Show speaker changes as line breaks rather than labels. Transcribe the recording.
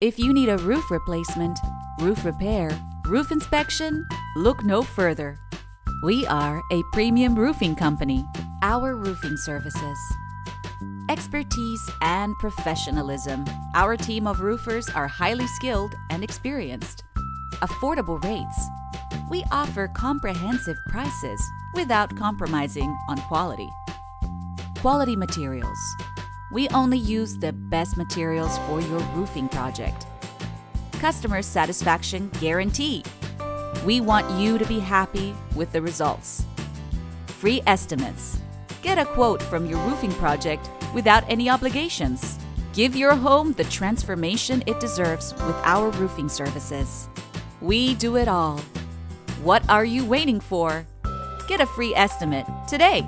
If you need a roof replacement, roof repair, roof inspection, look no further. We are a premium roofing company. Our roofing services. Expertise and professionalism. Our team of roofers are highly skilled and experienced. Affordable rates. We offer comprehensive prices without compromising on quality. Quality materials. We only use the best materials for your roofing project. Customer satisfaction guarantee. We want you to be happy with the results. Free estimates. Get a quote from your roofing project without any obligations. Give your home the transformation it deserves with our roofing services. We do it all. What are you waiting for? Get a free estimate today.